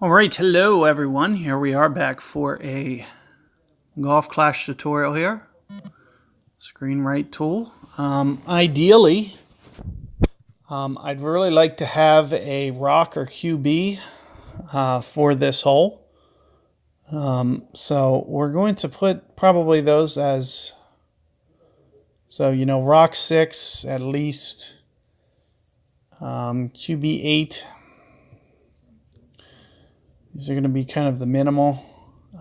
All right, hello everyone. Here we are back for a Golf Clash tutorial here. Screen right tool. Ideally, I'd really like to have a rock or QB for this hole. So we're going to put probably those as, rock 6 at least, QB 8. These are going to be kind of the minimal,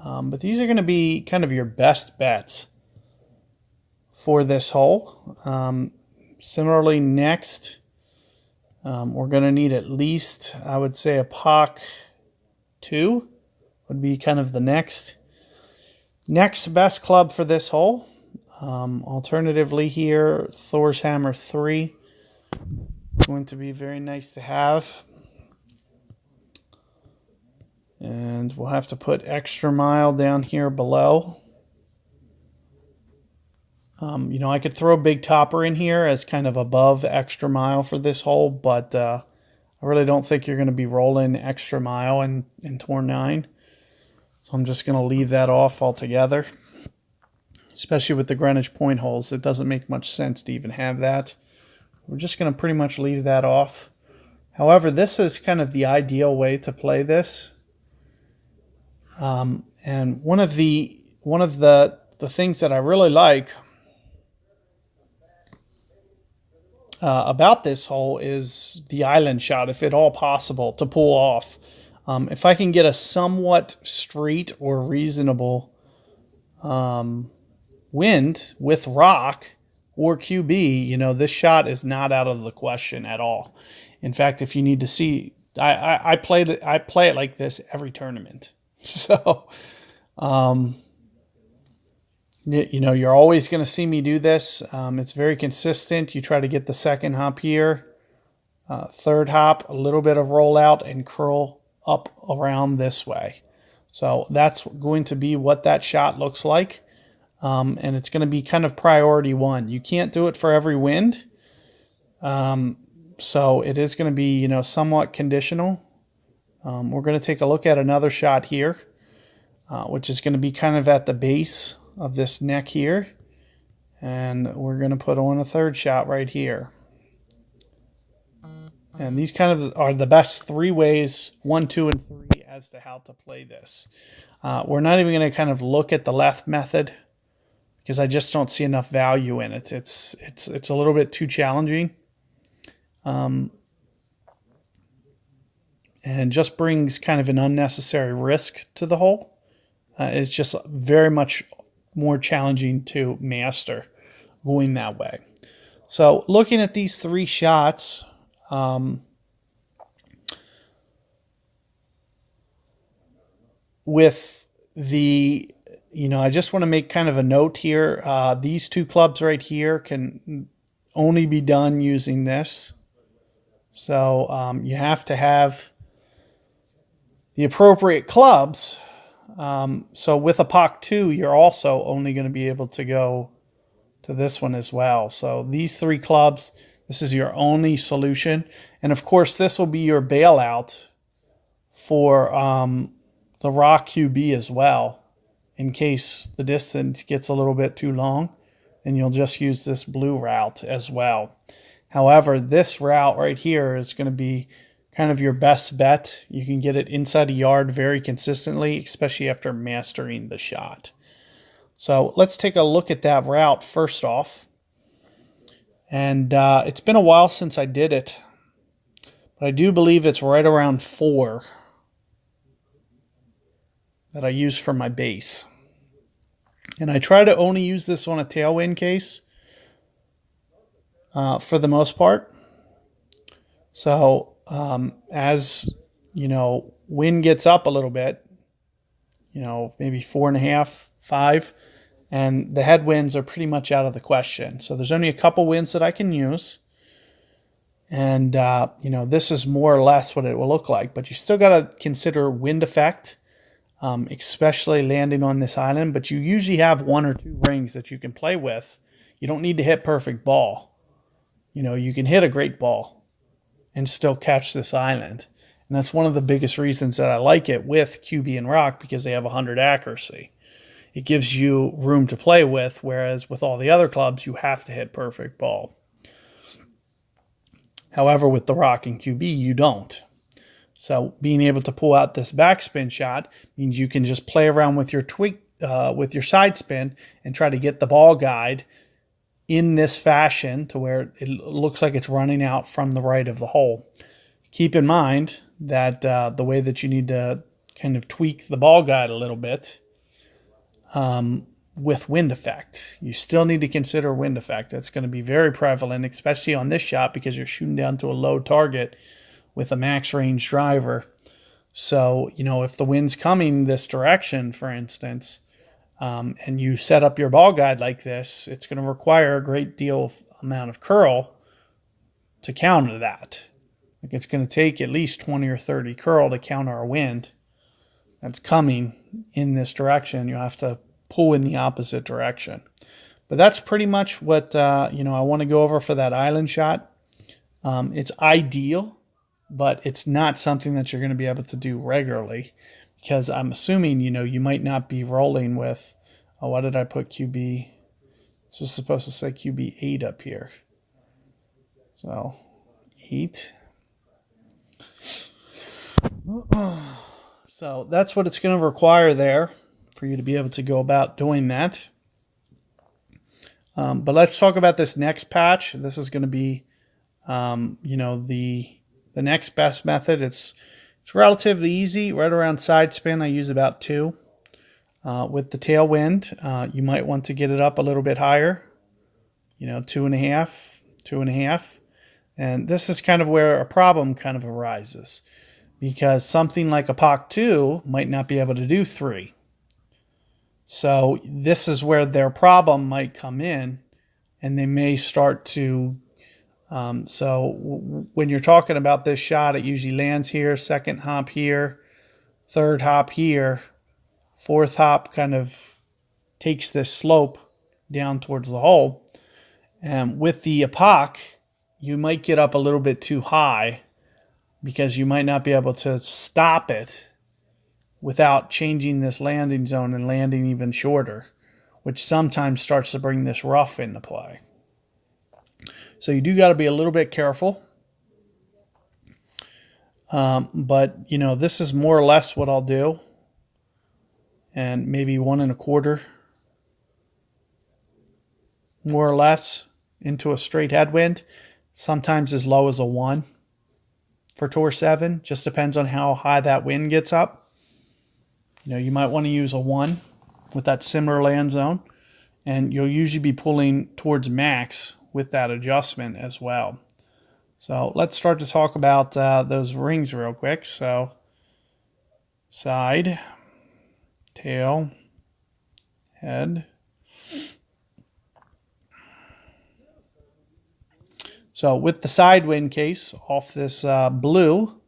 but these are going to be kind of your best bets for this hole. Similarly, next, we're going to need at least, I would say, a Pock 2 would be kind of the next best club for this hole. Alternatively here, Thor's Hammer 3, going to be very nice to have. And we'll have to put Extra Mile down here below. I could throw Big Topper in here as kind of above Extra Mile for this hole, but I really don't think you're going to be rolling Extra Mile in Tour 9. So I'm just going to leave that off altogether. Especially with the Greenwich Point holes, it doesn't make much sense to even have that. We're just going to pretty much leave that off. However, this is kind of the ideal way to play this. And one of the things that I really like about this hole is the island shot, if at all possible, to pull off. If I can get a somewhat straight or reasonable wind with rock or QB, this shot is not out of the question at all. In fact, if you need to see, I play it like this every tournament. So, you're always going to see me do this. It's very consistent. You try to get the second hop here, third hop, a little bit of rollout, and curl up around this way. So that's going to be what that shot looks like. And it's going to be kind of priority 1. You can't do it for every wind. So it is going to be, somewhat conditional. We're going to take a look at another shot here, which is going to be kind of at the base of this neck here. And we're going to put on a third shot right here. And these kind of are the best 3 ways, 1, 2, and 3, as to how to play this. We're not even going to kind of look at the left method because I just don't see enough value in it. It's a little bit too challenging. And just brings kind of an unnecessary risk to the hole. It's just very much more challenging to master going that way. So looking at these 3 shots, with the, I just want to make kind of a note here. These 2 clubs right here can only be done using this. So you have to have the appropriate clubs. So with a Pock 2, you're also only going to be able to go to this one as well. So these 3 clubs, this is your only solution. And of course, this will be your bailout for the rock QB as well, in case the distance gets a little bit too long. And you'll just use this blue route as well. However, this route right here is going to be kind of your best bet. You can get it inside a yard very consistently, especially after mastering the shot. So let's take a look at that route first off. And it's been a while since I did it, but I do believe it's right around 4 that I use for my base. And I try to only use this on a tailwind case for the most part. So as wind gets up a little bit, maybe 4.5, 5, and the headwinds are pretty much out of the question. So there's only a couple winds that I can use. And, this is more or less what it will look like. But you still got to consider wind effect, especially landing on this island. But you usually have 1 or 2 rings that you can play with. You don't need to hit perfect ball. You can hit a great ball and still catch this island. And that's one of the biggest reasons that I like it with QB and Rock, because they have 100 accuracy. It gives you room to play with, whereas with all the other clubs, you have to hit perfect ball. However, with the Rock and QB, you don't. So being able to pull out this backspin shot means you can just play around with your with your side spin and try to get the ball guide in this fashion to where it looks like it's running out from the right of the hole. Keep in mind that the way that you need to kind of tweak the ball guide a little bit with wind effect. You still need to consider wind effect. That's going to be very prevalent, especially on this shot, because you're shooting down to a low target with a max range driver. So, if the wind's coming this direction, for instance, and you set up your ball guide like this, it's going to require a great deal of amount of curl to counter that. Like, it's going to take at least 20 or 30 curl to counter a wind that's coming in this direction. You have to pull in the opposite direction. But that's pretty much what I want to go over for that island shot. It's ideal, but it's not something that you're going to be able to do regularly, because I'm assuming, you might not be rolling with, why did I put QB? This was supposed to say QB 8 up here. So 8. So that's what it's going to require there for you to be able to go about doing that. But let's talk about this next patch. This is going to be, the next best method. It's relatively easy. Right around side spin, I use about 2. With the tailwind, you might want to get it up a little bit higher. 2.5, 2.5. And this is kind of where a problem kind of arises, because something like a POC 2 might not be able to do 3. So this is where their problem might come in, and they may start to when you're talking about this shot, it usually lands here, second hop here, third hop here, fourth hop kind of takes this slope down towards the hole. And with the APOC, you might get up a little bit too high, because you might not be able to stop it without changing this landing zone and landing even shorter, which sometimes starts to bring this rough into play. So you do got to be a little bit careful. But, this is more or less what I'll do. And maybe 1.25, more or less, into a straight headwind. Sometimes as low as a 1 for Tour 7. Just depends on how high that wind gets up. You might want to use a 1 with that similar land zone. And you'll usually be pulling towards max with that adjustment as well. So let's start to talk about those rings real quick. So side, tail, head. So with the side wind case off this blue,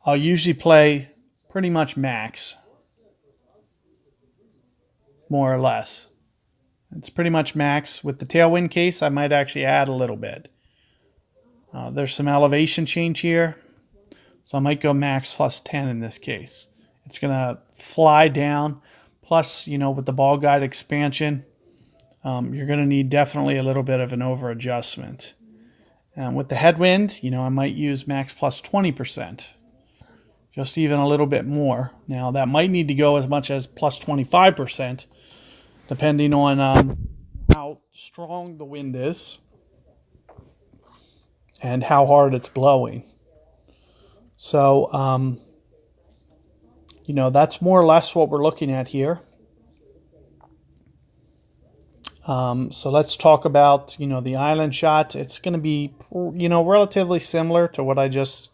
I'll usually play pretty much max, more or less. It's pretty much max. With the tailwind case, I might actually add a little bit. There's some elevation change here, so I might go max plus 10 in this case. It's going to fly down. Plus, with the ball guide expansion, you're going to need definitely a little bit of an over adjustment. With the headwind, I might use max plus 20%, just even a little bit more. Now, that might need to go as much as plus 25%, depending on how strong the wind is and how hard it's blowing. So, that's more or less what we're looking at here. So let's talk about, the island shot. It's going to be, relatively similar to what I just,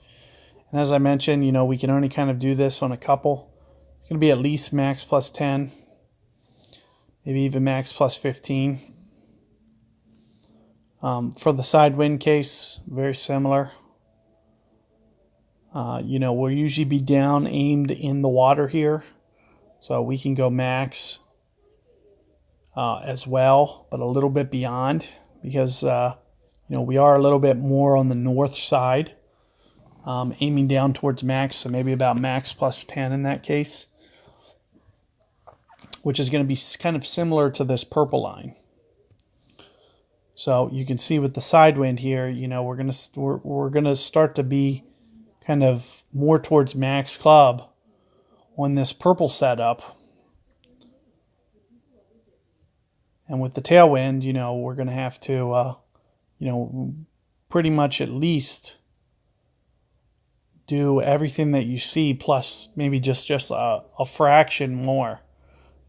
and as I mentioned, we can only kind of do this on a couple. It's going to be at least max plus 10. Maybe even max plus 15. For the side wind case, very similar. We'll usually be down aimed in the water here. So we can go max as well, but a little bit beyond, because, we are a little bit more on the north side aiming down towards max, so maybe about max plus 10 in that case, which is going to be kind of similar to this purple line. So you can see with the side wind here, you know, we're gonna start to be kind of more towards max club on this purple setup. And with the tailwind, you know, we're going to have to, you know, pretty much at least do everything that you see plus maybe just a fraction more.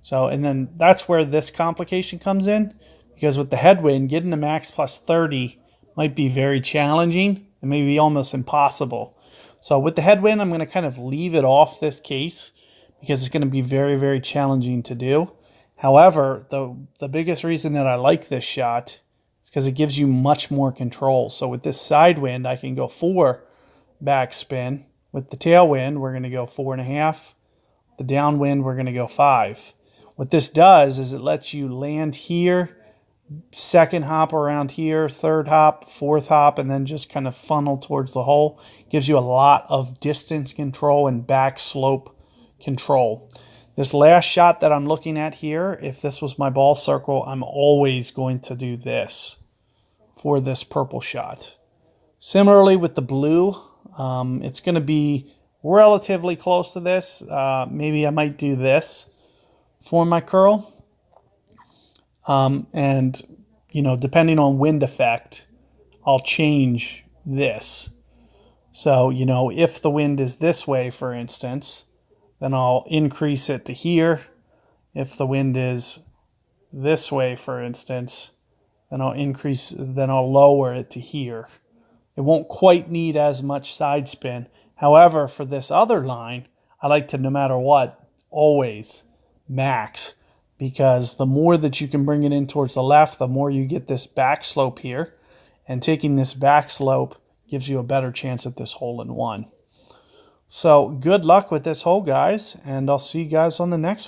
So, and then that's where this complication comes in, because with the headwind, getting to max plus 30 might be very challenging and maybe almost impossible. So with the headwind, I'm going to kind of leave it off this case because it's going to be very, very challenging to do. However, the biggest reason that I like this shot is because it gives you much more control. So with this side wind, I can go 4 backspin. With the tailwind, we're going to go 4.5. The downwind, we're going to go 5. What this does is it lets you land here, second hop around here, third hop, fourth hop, and then just kind of funnel towards the hole. Gives you a lot of distance control and back slope control. This last shot that I'm looking at here, if this was my ball circle, I'm always going to do this for this purple shot. Similarly with the blue, it's going to be relatively close to this. Maybe I might do this for my curl. And, you know, depending on wind effect, I'll change this. So, you know, if the wind is this way, for instance, then I'll increase it to here. If the wind is this way, for instance, then I'll lower it to here. It won't quite need as much side spin. However, for this other line, I like to, no matter what, always max, because the more that you can bring it in towards the left, the more you get this back slope here. And taking this back slope gives you a better chance at this hole in one. So good luck with this hole, guys, and I'll see you guys on the next one.